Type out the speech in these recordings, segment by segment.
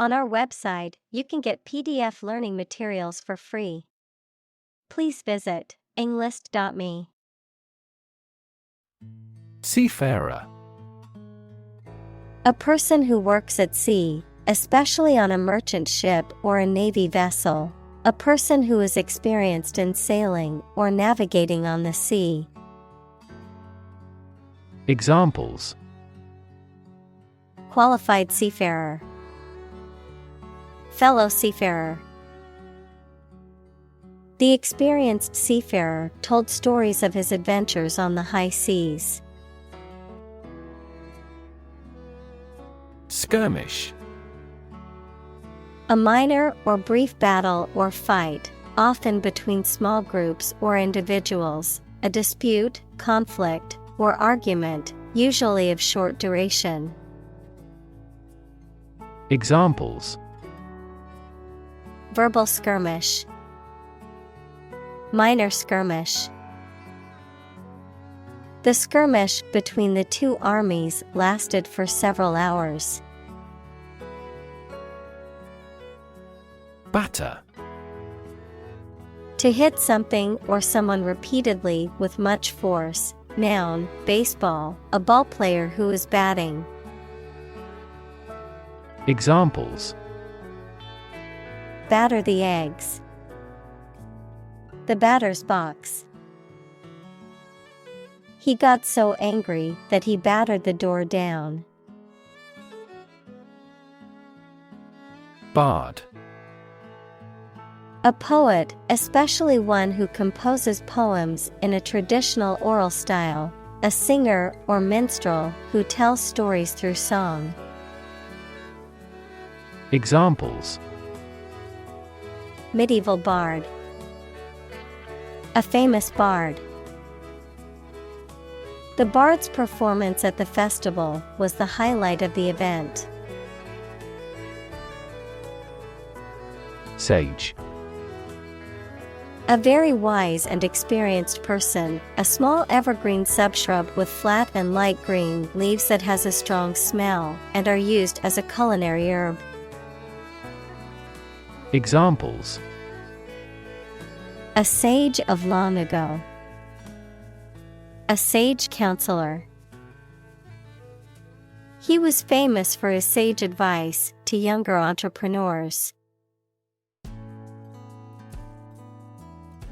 On our website, you can get PDF learning materials for free. Please visit englist.me. Seafarer. A person who works at sea, especially on a merchant ship or a navy vessel. A person who is experienced in sailing or navigating on the sea. Examples: Qualified seafarer, fellow seafarer. The experienced seafarer told stories of his adventures on the high seas. Skirmish. A minor or brief battle or fight, often between small groups or individuals, a dispute, conflict, or argument, usually of short duration. Examples: Verbal skirmish, minor skirmish. The skirmish between the two armies lasted for several hours. Batter. To hit something or someone repeatedly with much force. Noun, baseball, a ball player who is batting. Examples: Batter the eggs. The batter's box. He got so angry that he battered the door down. Bard. A poet, especially one who composes poems in a traditional oral style, a singer or minstrel who tells stories through song. Examples: Medieval bard, a famous bard. The bard's performance at the festival was the highlight of the event. Sage. A very wise and experienced person, a small evergreen subshrub with flat and light green leaves that has a strong smell and are used as a culinary herb. Examples: A sage of long ago. A sage counselor. He was famous for his sage advice to younger entrepreneurs.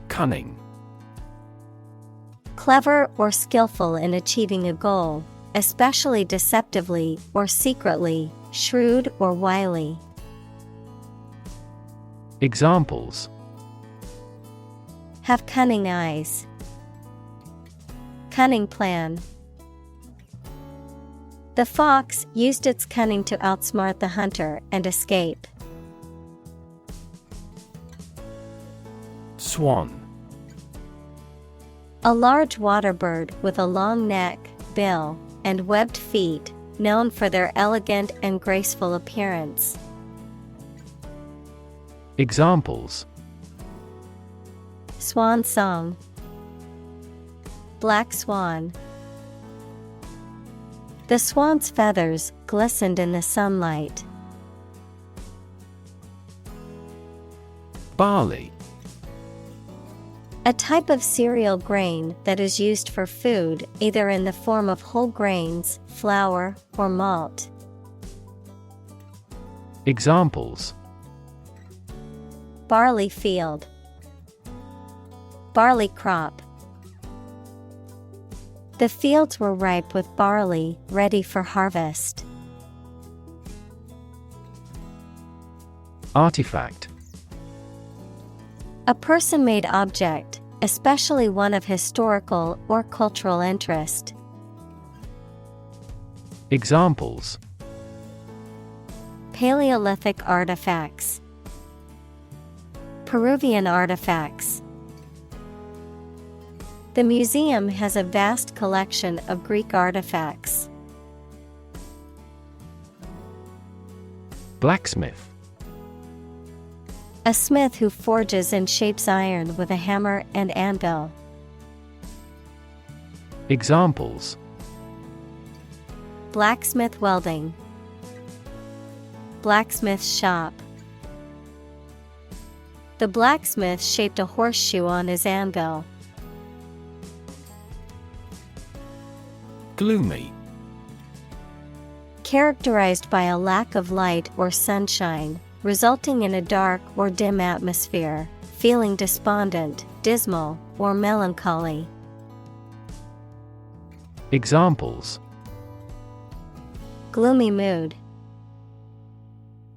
Cunning. Clever or skillful in achieving a goal, especially deceptively or secretly, shrewd or wily. Examples: Have cunning eyes. Cunning plan. The fox used its cunning to outsmart the hunter and escape. Swan. A large water bird with a long neck, bill, and webbed feet, known for their elegant and graceful appearance. Examples: Swan song. Black swan. The swan's feathers glistened in the sunlight. Barley. A type of cereal grain that is used for food, either in the form of whole grains, flour, or malt. Examples: Barley field. Barley crop. The fields were ripe with barley, ready for harvest. Artifact. A person-made object, especially one of historical or cultural interest. Examples: Paleolithic artifacts. Peruvian artifacts. The museum has a vast collection of Greek artifacts. Blacksmith. A smith who forges and shapes iron with a hammer and anvil. Examples: Blacksmith welding. Blacksmith's shop. The blacksmith shaped a horseshoe on his anvil. Gloomy. Characterized by a lack of light or sunshine, resulting in a dark or dim atmosphere, feeling despondent, dismal, or melancholy. Examples: Gloomy mood.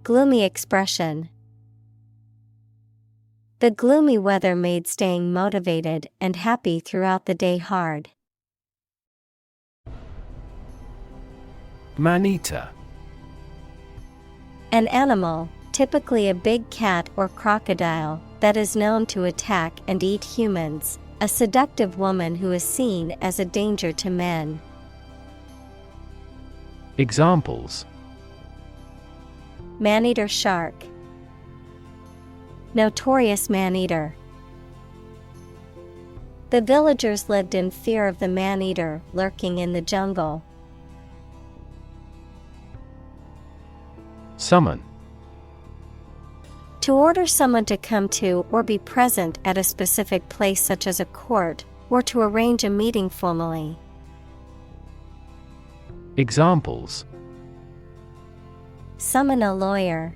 Gloomy expression. The gloomy weather made staying motivated and happy throughout the day hard. Man-eater. An animal, typically a big cat or crocodile, that is known to attack and eat humans, a seductive woman who is seen as a danger to men. Examples: Man-eater shark. Notorious man-eater. The villagers lived in fear of the man-eater lurking in the jungle. Summon. To order someone to come to or be present at a specific place such as a court, or to arrange a meeting formally. Examples: Summon a lawyer.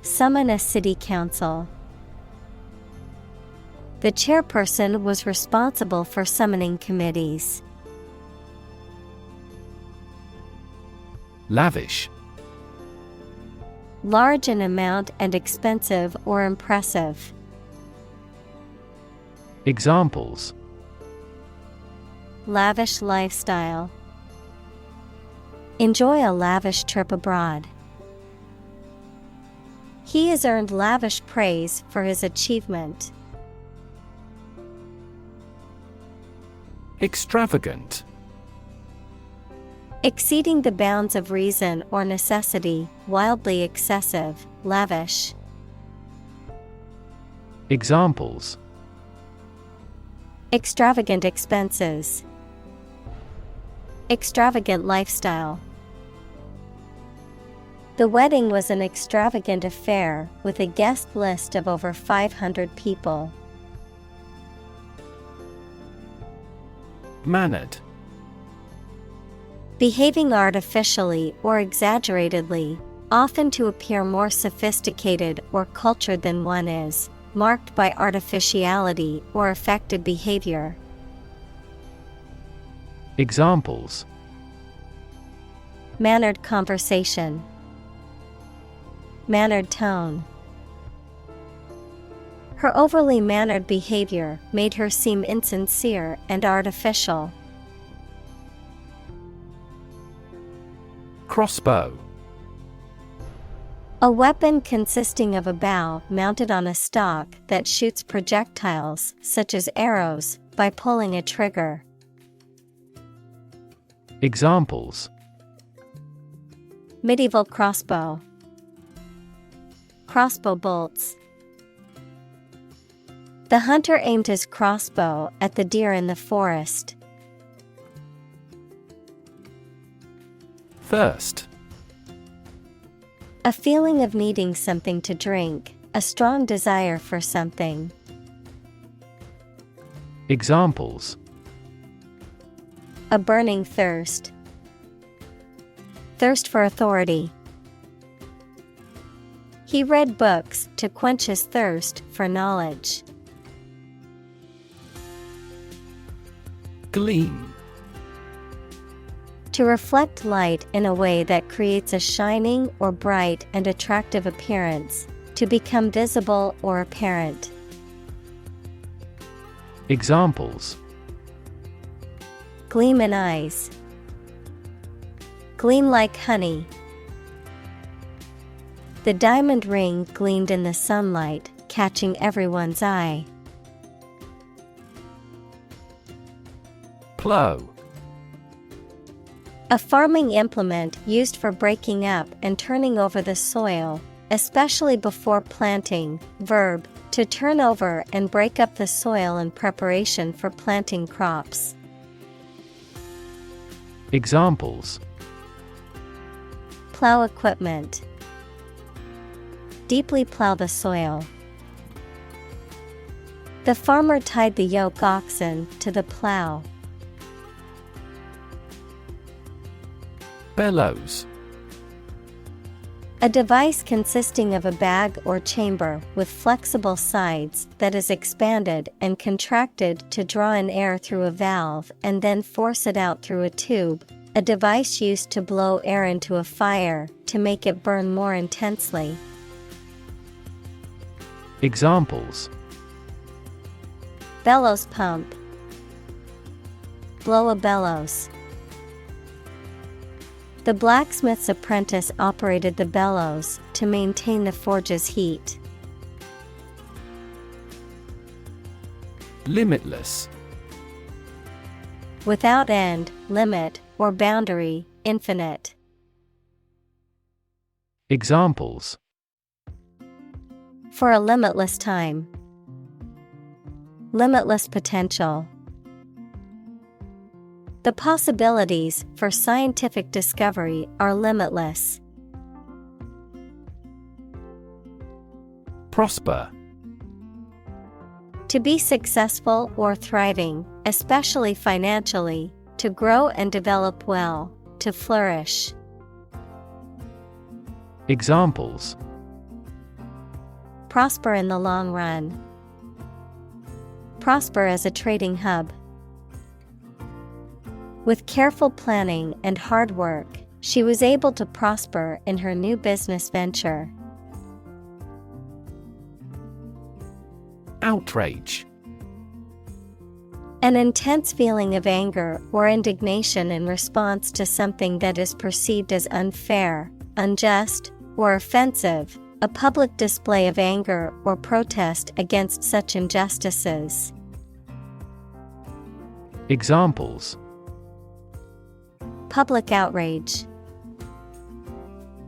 Summon a city council. The chairperson was responsible for summoning committees. Lavish. Large in amount and expensive or impressive. Examples: Lavish lifestyle. Enjoy a lavish trip abroad. He has earned lavish praise for his achievement. Extravagant. Exceeding the bounds of reason or necessity, wildly excessive, lavish. Examples: Extravagant expenses. Extravagant lifestyle. The wedding was an extravagant affair with a guest list of over 500 people. Mannered. Behaving artificially or exaggeratedly, often to appear more sophisticated or cultured than one is, marked by artificiality or affected behavior. Examples: Mannered conversation. Mannered tone. Her overly mannered behavior made her seem insincere and artificial. Crossbow. A weapon consisting of a bow mounted on a stalk that shoots projectiles, such as arrows, by pulling a trigger. Examples: Medieval crossbow. Crossbow bolts. The hunter aimed his crossbow at the deer in the forest. Thirst. A feeling of needing something to drink, a strong desire for something. Examples: A burning thirst. Thirst for authority. He read books to quench his thirst for knowledge. Gleam. To reflect light in a way that creates a shining or bright and attractive appearance, to become visible or apparent. Examples: Gleam in eyes. Gleam like honey. The diamond ring gleamed in the sunlight, catching everyone's eye. Plow. A farming implement used for breaking up and turning over the soil, especially before planting. Verb, to turn over and break up the soil in preparation for planting crops. plow equipment. Deeply plow the soil. The farmer tied the yoke oxen to the plow. Bellows. A device consisting of a bag or chamber with flexible sides that is expanded and contracted to draw in air through a valve and then force it out through a tube. A device used to blow air into a fire to make it burn more intensely. Examples: bellows pump. Blow a bellows. The blacksmith's apprentice operated the bellows to maintain the forge's heat. Limitless. Without end, limit, or boundary, infinite. Examples: for a limitless time. Limitless potential. The possibilities for scientific discovery are limitless. Prosper. To be successful or thriving, especially financially, to grow and develop well, to flourish. Examples: prosper in the long run. Prosper as a trading hub. With careful planning and hard work, she was able to prosper in her new business venture. Outrage. An intense feeling of anger or indignation in response to something that is perceived as unfair, unjust, or offensive, a public display of anger or protest against such injustices. Examples: public outrage.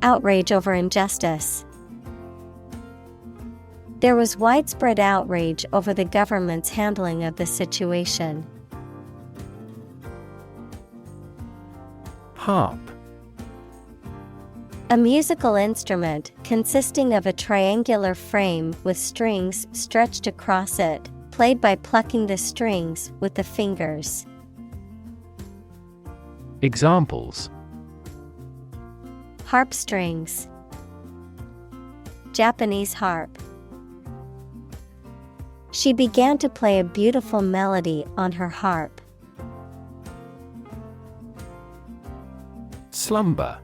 Outrage over injustice. There was widespread outrage over the government's handling of the situation. Harp. A musical instrument consisting of a triangular frame with strings stretched across it, played by plucking the strings with the fingers. Examples: harp strings. Japanese harp. She began to play a beautiful melody on her harp. Slumber.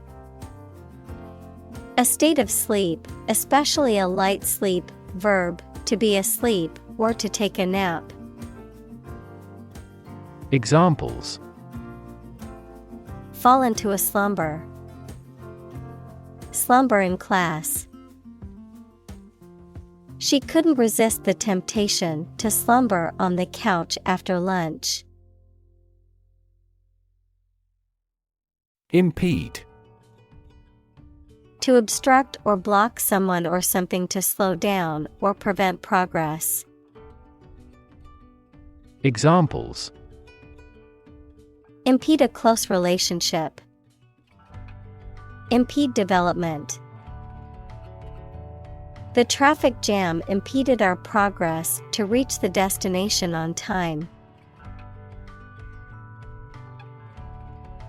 A state of sleep, especially a light sleep, verb, to be asleep, or to take a nap. Examples: fall into a slumber. Slumber in class. She couldn't resist the temptation to slumber on the couch after lunch. Impede. To obstruct or block someone or something, to slow down or prevent progress. Examples: impede a close relationship. Impede development. The traffic jam impeded our progress to reach the destination on time.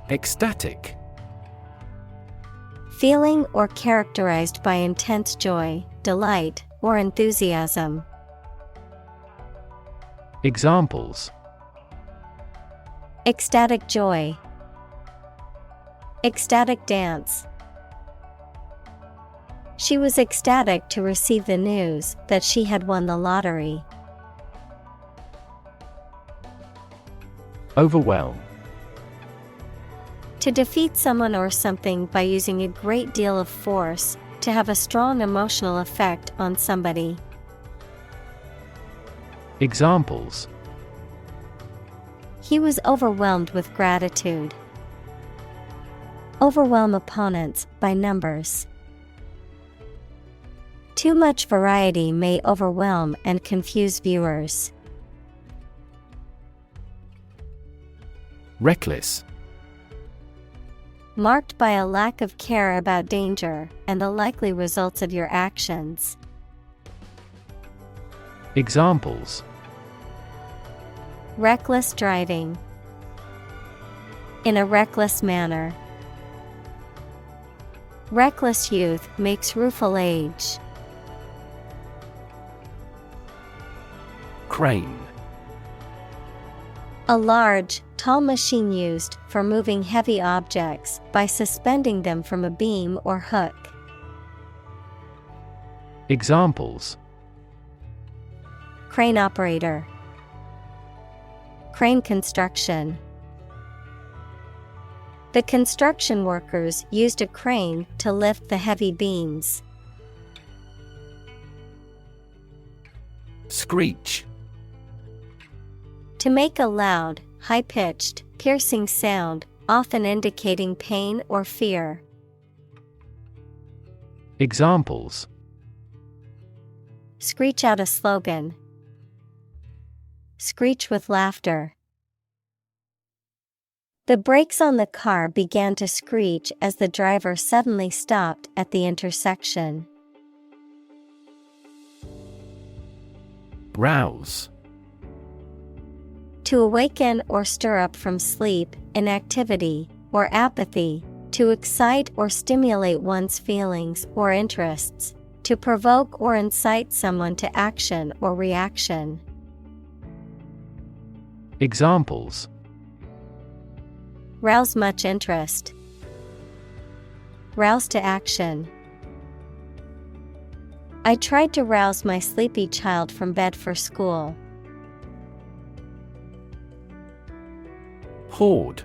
Ecstatic. Feeling or characterized by intense joy, delight, or enthusiasm. Examples: ecstatic joy. Ecstatic dance. She was ecstatic to receive the news that she had won the lottery. Overwhelm. To defeat someone or something by using a great deal of force, to have a strong emotional effect on somebody. Examples: he was overwhelmed with gratitude. Overwhelm opponents by numbers. Too much variety may overwhelm and confuse viewers. Reckless. marked by a lack of care about danger and the likely results of your actions. Examples: Reckless driving. In a reckless manner. Reckless youth makes rueful age. Crane. A large, tall machine used for moving heavy objects by suspending them from a beam or hook. Examples: Crane operator. Crane construction. The construction workers used a crane to lift the heavy beams. Screech. To make a loud, high-pitched, piercing sound, often indicating pain or fear. Examples: Screech out a slogan. Screech with laughter. The brakes on the car began to screech as the driver suddenly stopped at the intersection. Rouse. To awaken or stir up from sleep, inactivity, or apathy, to excite or stimulate one's feelings or interests, to provoke or incite someone to action or reaction. Examples: Rouse much interest. Rouse to action. I tried to rouse my sleepy child from bed for school. Horde.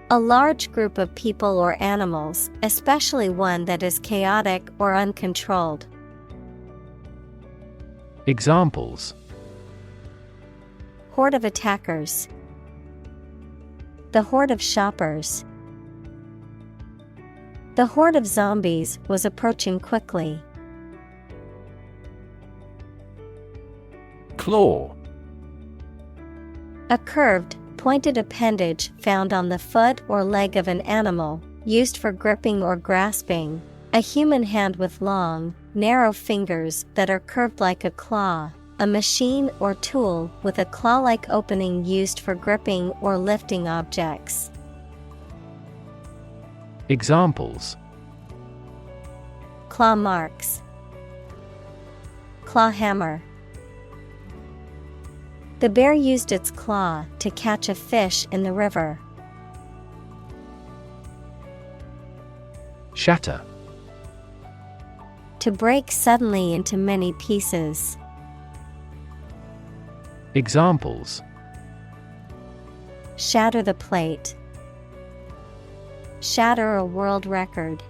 A large group of people or animals, especially one that is chaotic or uncontrolled. Examples: Horde of attackers. The horde of shoppers. The horde of zombies was approaching quickly. Claw. A curved, pointed appendage found on the foot or leg of an animal, used for gripping or grasping. A human hand with long, narrow fingers that are curved like a claw. A machine or tool with a claw-like opening used for gripping or lifting objects. Examples: Claw marks. Claw hammer. The bear used its claw to catch a fish in the river. Shatter. To break suddenly into many pieces. Examples: Shatter the plate. Shatter a world record.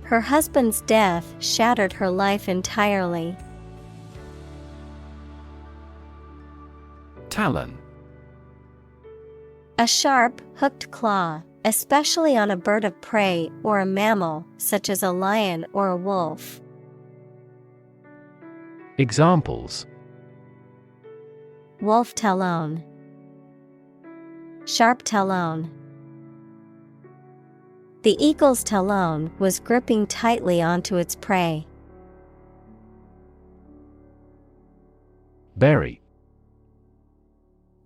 Her husband's death shattered her life entirely. Talon. A sharp, hooked claw, especially on a bird of prey or a mammal, such as a lion or a wolf. Examples: Wolf talon. Sharp talon. The eagle's talon was gripping tightly onto its prey. Bury.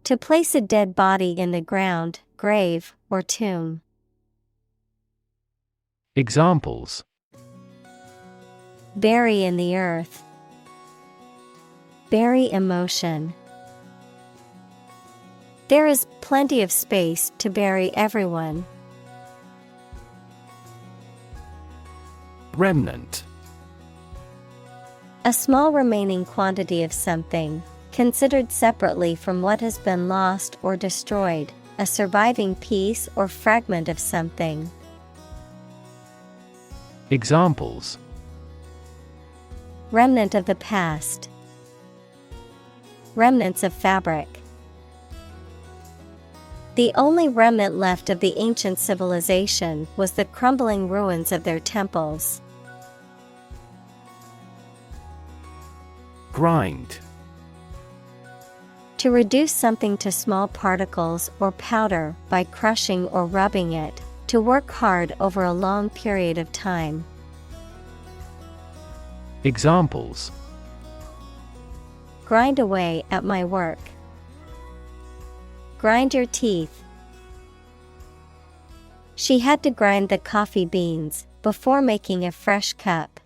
To place a dead body in the ground, grave, or tomb. Examples: Bury in the earth. Bury emotion. There is plenty of space to bury everyone. Remnant. A small remaining quantity of something, considered separately from what has been lost or destroyed, a surviving piece or fragment of something. Examples: Remnant of the past. Remnants of fabric. The only remnant left of the ancient civilization was the crumbling ruins of their temples. Grind. To reduce something to small particles or powder by crushing or rubbing it, to work hard over a long period of time. Examples: Grind away at my work. Grind your teeth. She had to grind the coffee beans before making a fresh cup.